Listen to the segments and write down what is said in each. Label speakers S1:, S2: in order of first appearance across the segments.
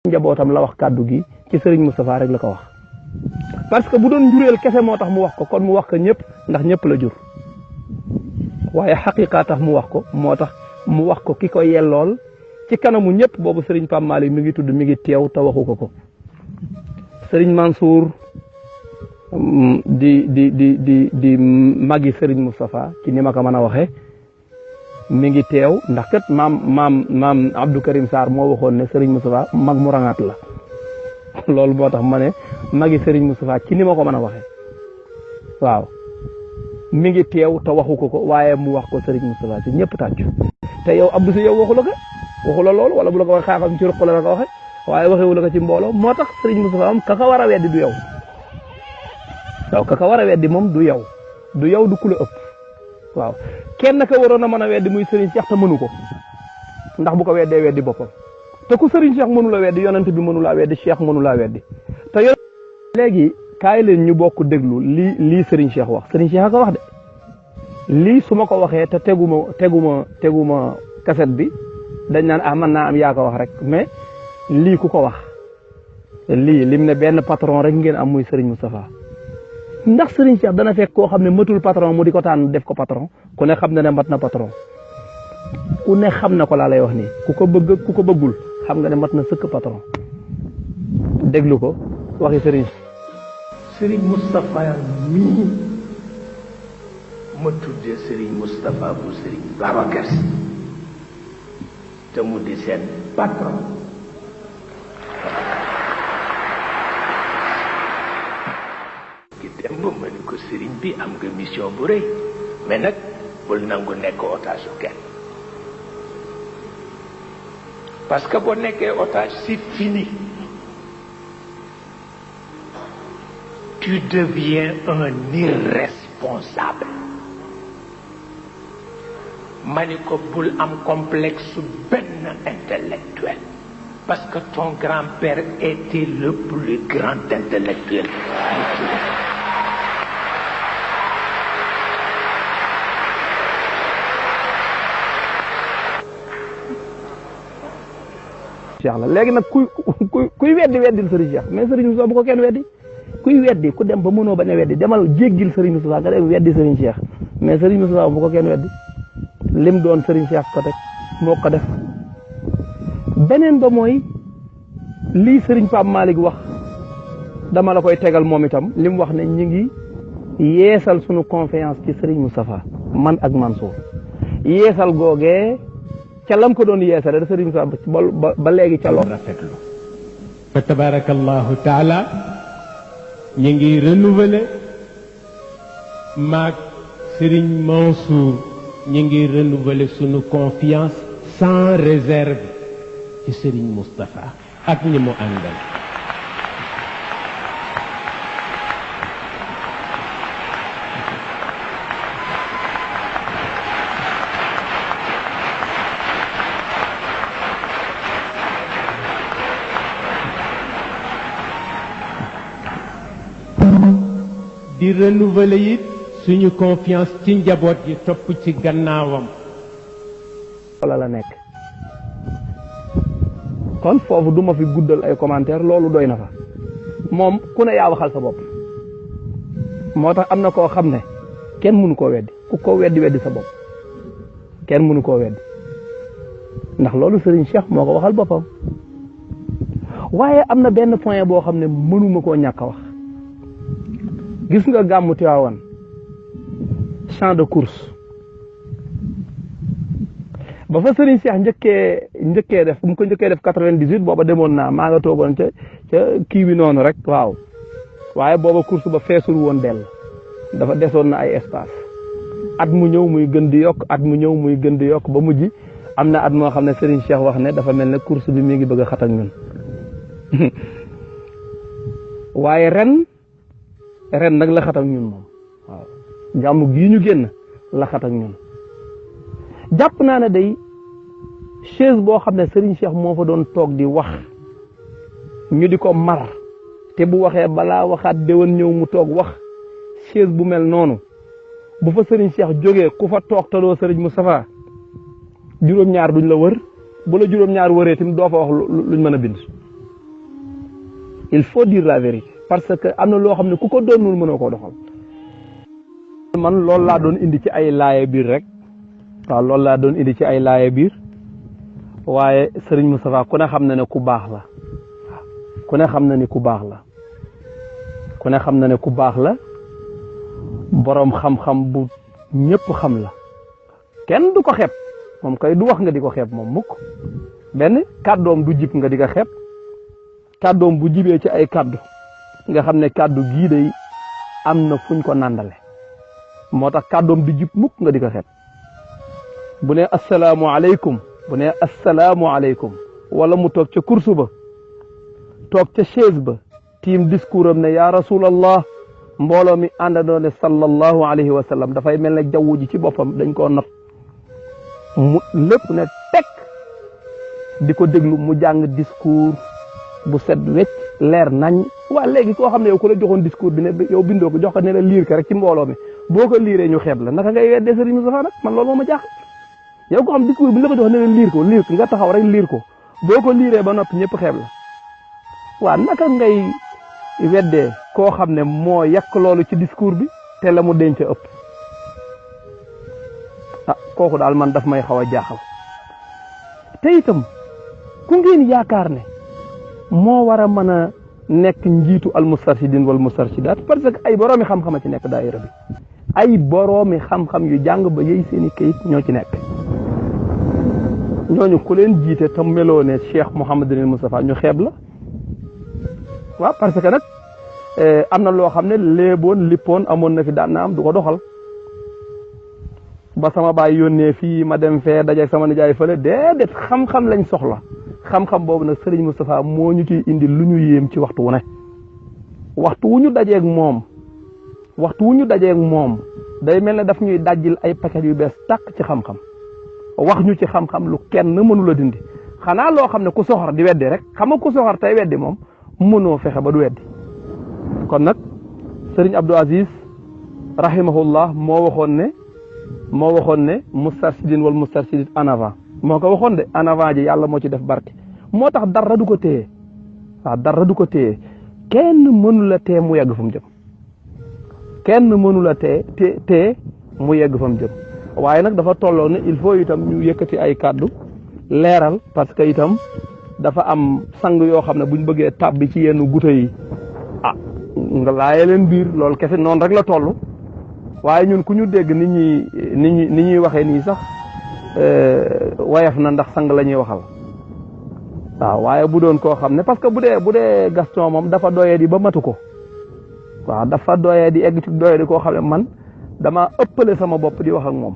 S1: njabootam la wax kàddu gi ci Serigne Moustapha rek la ko wax parce que bu doon njureel kese moo tax mu wax ko kon mu wax ko ñëpp ndax ñëpp la jur waaye xaqiqa tax mu wax ko moo tax mu wax ko ki ko yellool ci kanamu ñëpp boobu Serigne Pape Malick mi ngi tudd mi ngi teew te waxu ko Serigne Mansour di magi Serigne Moustapha ci ni ma ko mën a waxee mi ngi teew ndax kat maam Abdou Karim Sarr moo waxoon ne Serigne Moustapha mag mu rangaat la loolu moo tax ma ne magi Serigne Moustapha ci ni ma ko mën a waxee waaw mi ngi teew te waxu ko waaye mu wax ko Serigne Moustapha ci ñëpp tàccu te yow Abdou si yow waxu la loolu wala bu la ko waxee xaaxam ci ruq la ko waxee waaye waxewu la ko ci mbooloo moo tax Serigne Moustapha moom ka ko war a weddi du yow waaw ka ko war a weddi moom du yow du ku la ëpp waaw kenn ka waroon a mën a weddi muy Serigne Cheikh te mënu ko ndax bu ko weddee weddi boppam te ku Serigne Cheikh mënu la weddi yonent bi mënu laa weddi Cheikh mënu laa weddi te léegi kaay leen ñu bokk déglu lii Serigne Cheikh wax Serigne Cheikh a ko wax de lii su ma ko waxee te teguma kaset bi dañ naan mën naa am yaa ko wax rek mais lii ku ko wax lii lim ne benn patron rek ngeen am muy Serigne Moustapha ndax Serigne Cheikh dana fekk koo xam ne matul patron mu di ko tànn def ko patron ku ne xam na ne mat na patron ku ne xam na ko laa lay wax nii ku ko bëgg ku ko bëggul xam nga ne mat na sëkk patron déglu ko waxi Serigne
S2: Moustapha mii ma tuddee Serigne Moustapha bu Serigne Babacar Sy te mu di seen patron ki dem ba ma ni ko Serigne bi am nga mission bu rëy mais nag bul nangu nekk otage kenn parce que boo nekkee otage c'est fini. Tu deviens un irresponsable. Maniko bul am complexe ben intellectuel. Parce que ton grand-père était le plus grand intellectuel.
S1: Cheikh la léegi nag kuy weddil Serigne Cheikh mais Serigne Moustapha bu ko kenn weddi kuy weddi ku dem ba mënoo bañ a weddi demal jéggil Serigne Moustapha nga dem weddi Serigne Cheikh mais Serigne Moustapha bu ko kenn weddi lim doon Serigne Cheikh ko teg moo ko def beneen ba mooy lii Serigne Pape Malick wax dama la koy tegal moom itam li mu wax ne ñi ngi yeesal sunu confiance ci Serigne Moustapha man ak Mansour yeesal googee ca lam ko doon yeesal da Serigne Moustapha ba léegi ca loolu
S3: rafetlu fa tabarakallahu taala ñu ngi renouveler maag Serigne Mansour ñu ngi renouveler sunu confiance sans réserve ci Serigne Moustapha ak ñi mu àndal di renouveler it suñu confiance ci njaboot gi topp ci gannaawam
S1: wala la nekk kon foofu duma fi guddal ay commentaire loolu doy na fa moom ku ne yaa waxal sa bopp moo tax am na koo xam ne kenn mënu koo weddi ku ko weddi sa bopp kenn mënu koo weddi ndax loolu Serigne Cheikh moo ko waxal boppam waaye am na benn point boo xam ne mënuma koo ñàkk a wax gis nga gàmmu Tiwaawan champ de course ba fa Serigne Cheikh njëkkee def mu ko njëkkee def 98 booba demoon naa maa nga toogoon ca kii bi noonu rek waaw waaye booba course ba feesul woon dell dafa desoon na ay espace at mu ñëw muy gën di yokk at mu ñëw muy gën di yokk ba mujj am na at moo xam ne Serigne Cheikh wax ne dafa mel ne course bi mi ngi bëgg a xat ak ñun waaye ren nag la xat ak ñun moom waaw gàmmu gii ñu génn la xat ak ñun jàpp naa ne day chaise boo xam ne Serigne Cheikh moo fa doon toog di wax ñu di ko mar te bu waxee balaa waxaat déwén ñëw mu toog wax chaise bu mel noonu bu fa Serigne Cheikh jógee ku fa toog te doo Serigne Moustapha juróom-ñaar duñ la wër bu la juróom-ñaar wëree tamit doo fa wax luñ mën a bind il faut dire la vérité parce que am na loo xam ne ku ko doonul mënoo koo doxal. man loolu laa doon indi ci ay laaye biir rek waaw loolu laa doon indi ci ay laaye biir waaye Serigne Moustapha ku ne xam na ne ku baax la ku ne xam na ni ku baax la ku ne xam na ne ku baax la boroom xam-xam bu ñëpp xam la kenn du ko xeeb moom kay du wax nga di ko xeeb moom mukk benn kàddoom du jib nga di ko xeeb kàddoom bu jibee ci ay kàddu nga xam ne kàddu gii day am na fuñ ko nàndale moo tax kàddoom du jib mukk nga di ko xeeb bu ne asalaamualeykum bu ne asalaamualeykum wala mu toog ca kursu ba toog ca chaise ba tiim discours am ne yaa rasulallah mbooloo mi àndandoo ne sallallahu alayhi wa sallam dafay mel ne jaww ji ci boppam dañ koo not mu lépp ne teg di ko déglu mu jàng discours bu set wecc leer nañ waa léegi koo xam ne yow ku la joxoon discours bi ne yow bindoo ko jox ko ne la liir ka rek ci mbooloo mi boo ko liiree ñu xeeb la naka ngay weddee Serigne Moustapha nag man loolu moo ma jaaxal yow ko xam discours bi la ko jox ne la liir ko nga taxaw rek liir ko boo ko liiree ba noppi ñëpp xeeb la waa naka ngay weddee koo xam ne moo yàq loolu ci discours bi te la mu denc ëpp ah kooku daal man daf may xaw a jaaxal te itam ku ngeen yaakaar ne moo war a mën a nekk njiitu al mustarshidin wal mustarshidaat parce que ay boroomi xam-xam a ci nekk daayira bi ay boroomi xam-xam yu jàng ba yey seeni kayit ñoo ci nekk ñooñu ku leen jiite te meloo ne Cheikh Mouhamadul Moustapha ñu xeeb la waaw parce que nag am na loo xam ne léeboon lippoon amoon na fi daan na am du ko doxal ba sama baay yónnee fii ma dem fee dajeeg sama nijaay fële déedéet xam-xam lañ soxla xam-xam boobu nag Serigne Moustapha moo ñu ciy indi lu ñu yéem ci waxtu wu ne waxtu wu ñu dajeeg moom day mel ne daf ñuy dajjil ay paquet yu bees tàq ci xam-xam wax ñu ci xam-xam lu kenn mënu la dindi xanaa loo xam ne ku soxor di weddi rek xam nga ku soxor tey weddi moom mënoo fexe ba du weddi kon nag Serigne Abdou Aziz rahimahullah moo waxoon ne mustarshidin wal mustarshidin en avant moo ko waxoon de en avant ji yàlla moo ci def barke moo tax dara du ko téye waaw dara du ko téye kenn mënu la tee mu yegg fa mu jëm kenn mënu la tee mu yegg fa mu jëm waaye nag dafa tolloo ne il faut itam ñu yëkkati ay kàddu leeral parce que itam dafa am sang yoo xam ne buñ bëggee tàbbi ci yenn guta yi nga laaye leen biir loolu kese noonu rek la toll waaye ñun ku ñu dégg ni ñuy waxee nii sax wayaf na ndax sang la ñuy waxal waaw waaye bu doon koo xam ne parce que bu dee Gaston moom dafa doyee di ba matu ko waaw dafa doyee di egg ci doyee di koo xam ne man dama ëppale sama bopp di wax ak moom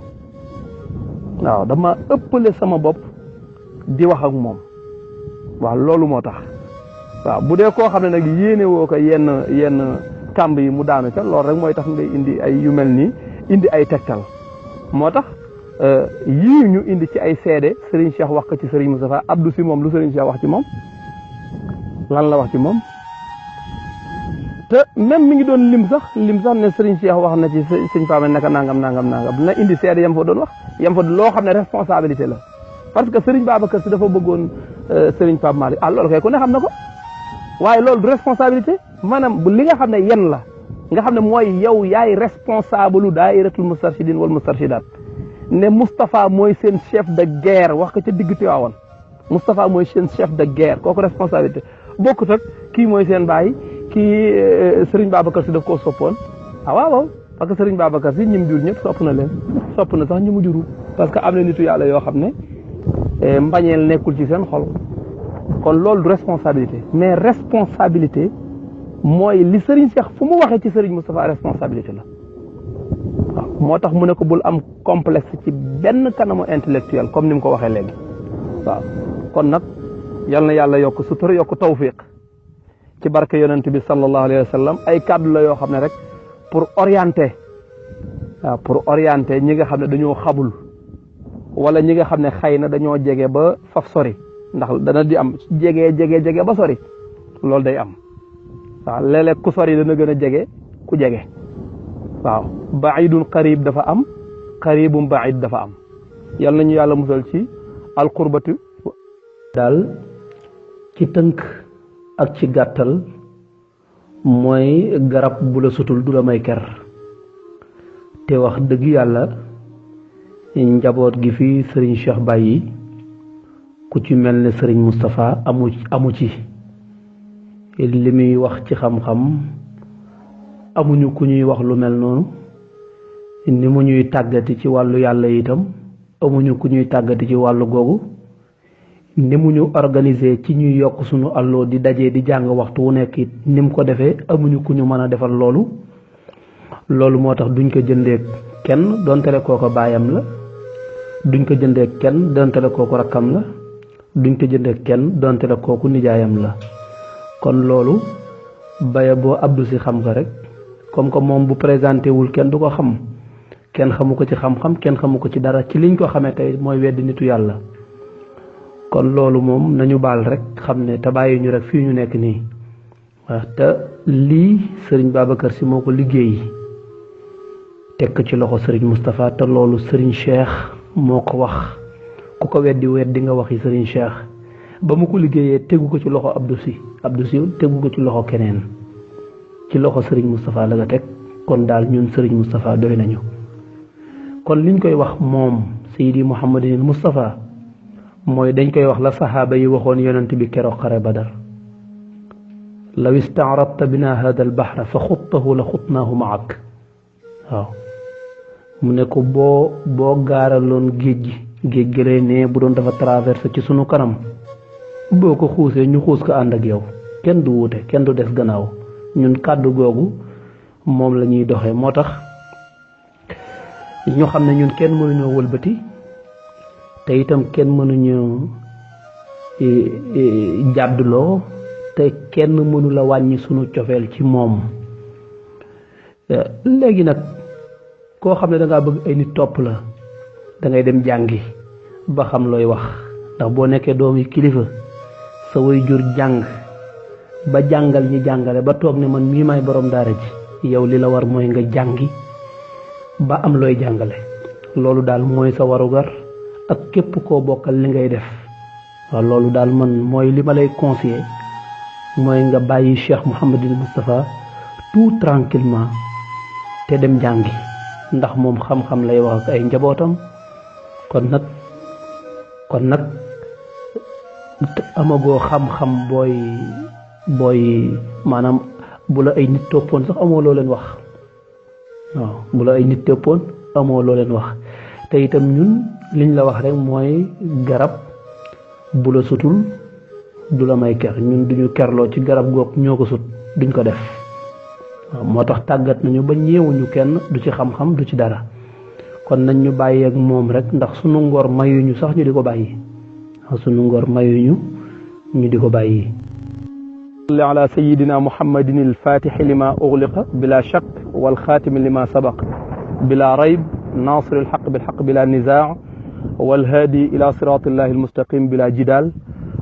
S1: waaw dama ëppale sama bopp di wax ak moom waaw loolu moo tax waaw bu dee koo xam ne nag yéene woo ko yenn kàmb yi mu daanu ca loolu rek mooy tax ngay indi ay yu mel nii indi ay tegtal moo tax yii ñu indi ci ay seede Serigne Cheikh wax ko ci Serigne Moustapha Abdou si moom lu Serigne Cheikh wax ci moom lan la wax ci moom te même mi ngi doon lim sax ne Serigne Cheikh wax na ci Serigne Fama naka nangam na indi seede yam fa doon wax yam fa loo xam ne responsabilité la parce que Serigne Babacar si dafa bëggoon Serigne Pape Malick loolu kay ku ne xam na ko waaye loolu du responsabilité maanaam li nga xam ne yen la nga xam ne mooy yow yaay responsable lu daayiratul mustarshidin wal mustarshidaat ne Moustapha mooy seen chef de guerre wax ko ca digg Tiwaawan Moustapha mooy seen chef de guerre kooku responsabilité bokkut ak kii mooy seen baay kii Serigne Babacar si daf koo soppoon waaw parce que Serigne Babacar si ñim jur ñëpp sopp na leen sopp na sax ñi mu juru parce que am na nitu yàlla yoo xam ne mbañeel nekkul ci seen xol kon loolu du responsabilité mais responsabilité mooy li Serigne Cheikh fu mu waxee ci Serigne Moustapha responsabilité la waaw moo tax mu ne ko bul am complexe ci benn kanamu intellectuel comme ni mu ko waxee léegi waaw kon nag yal na yàlla yokk sutura yokk tawfiq ci barke yonent bi sallallahu alayhi wa sallam ay kàddu la yoo xam ne rek pour orienter ñi nga xam ne dañoo xamul wala ñi nga xam ne xëy na dañoo jege ba faf sori ndax dana di am jege ba sori loolu day am waaw léeg-léeg ku sori dana gën a jege ku jege waaw baidun qarib dafa am qaribum baid dafa am yal nañu yàlla musal ci alqurbatu daal ci tënk ak ci gàttal mooy garab bu la sutul du la may ker te wax dëgg yàlla njaboot gi fi sëriñ Cheikh bàyyi ku ci mel ne sëriñ Moustapha amu ci li muy wax ci xam-xam amuñu ku ñuy wax lu mel noonu ni mu ñuy tàggati ci wàllu yàlla itam amuñu ku ñuy tàggati ci wàllu googu ni mu ñu organiser ci ñuy yokk sunu àlloo di dajee di jàng waxtu wu nekk it ni mu ko defee amuñu ku ñu mën a defal loolu moo tax duñ ko jëndee kenn dontale kooko baayam la duñ ko jëndee kenn dontale kooku rakkam la duñ ko jëndee kenn dontale kooku nijaayam la kon loolu baya boo Abdou si xam ko rek comme que moom bu présenté wul kenn du ko xam kenn xamu ko ci xam-xam kenn xamu ko ci dara ci liñ ko xamee tey mooy weddi nitu yàlla kon loolu moom nañu baal rek xam ne te bàyyi ñu rek fii ñu nekk nii waaw te lii sëriñ Babacar si moo ko liggéey teg ko ci loxo sëriñ Moustapha te loolu sëriñ Cheikh moo ko wax ku ko weddi nga waxi sëriñ Cheikh ba mu ko liggéeyee tegu ko ci loxo Abdou si tegu ko ci loxo keneen ci loxo sëriñ Moustapha la nga teg kon daal ñun sëriñ Moustapha doy nañu kon liñ koy wax moom Seydi Mouhamadinil Moustapha mooy dañ koy wax la saxaaba yi waxoon yonent bi keroog xare Badar law istaaradta bina hada al bahra fa xuttahu la xutnaahu maak waaw mu ne ko boo gaaraloon géej gi lay ne bu doon dafa traversé ci sunu kanam boo ko xuusee ñu xuus ko ànd ak yow kenn du wuute kenn du des gannaaw ñun kàddu googu moom la ñuy doxee moo tax ñu xam ne ñun kenn mënuñoo wëlbati te itam kenn mënuñu jàdduloo te kenn mënu la wàññi sunu cofeel ci moom léegi nag koo xam ne dangaa bëgg ay nit topp la dangay dem jàngi ba xam looy wax ndax boo nekkee doomi kilifa sa way jur jàng ba jàngal ñi jàngale ba toog ne man mii maay borom daara ji yow li la war mooy nga jàngi ba am looy jàngale loolu daal mooy sa warugar ak képp koo bokkal li ngay def waaw loolu daal man mooy li ma lay conseiller mooy nga bàyyi Cheikh Mouhamadul Moustapha tout tranquillement te dem jàngi ndax moom xam-xam lay wax ak ay njabootam kon nag amagoo xam-xam booy maanaam bu la ay nit toppoon sax amoo loo leen wax waaw bu la ay nit toppoon amoo loo leen wax te itam ñun liñ la wax rek mooy garab bu la sutul du la may ker ñun duñu kerloo ci garab goog ñoo ko sut duñ ko def waaw moo tax tàggat nañu ba ñeewuñu kenn du ci xam-xam du ci dara kon nañ ñu bàyyi ak moom rek ndax sunu ngor mayuñu sax ñu di ko bàyyi sunu ngor mayuñu ñu di ko bàyyi صل على سيدنا محمد الفاتح لما أغلق بلا شك والخاتم لما سبق بلا ريب ناصر الحق بالحق بلا نزاع والهادي إلى صراط الله المستقيم بلا جدال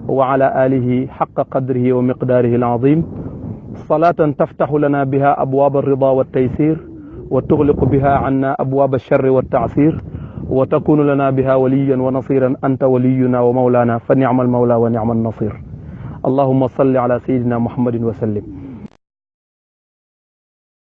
S1: وعلى آله حق قدره ومقداره العظيم صلاة تفتح لنا بها أبواب الرضا والتيسير وتغلق بها عنا أبواب الشر والتعسير وتكون لنا بها وليا ونصيرا أنت ولينا ومولانا فنعم المولى ونعم النصير اللهم صل على سيدنا محمد وسلم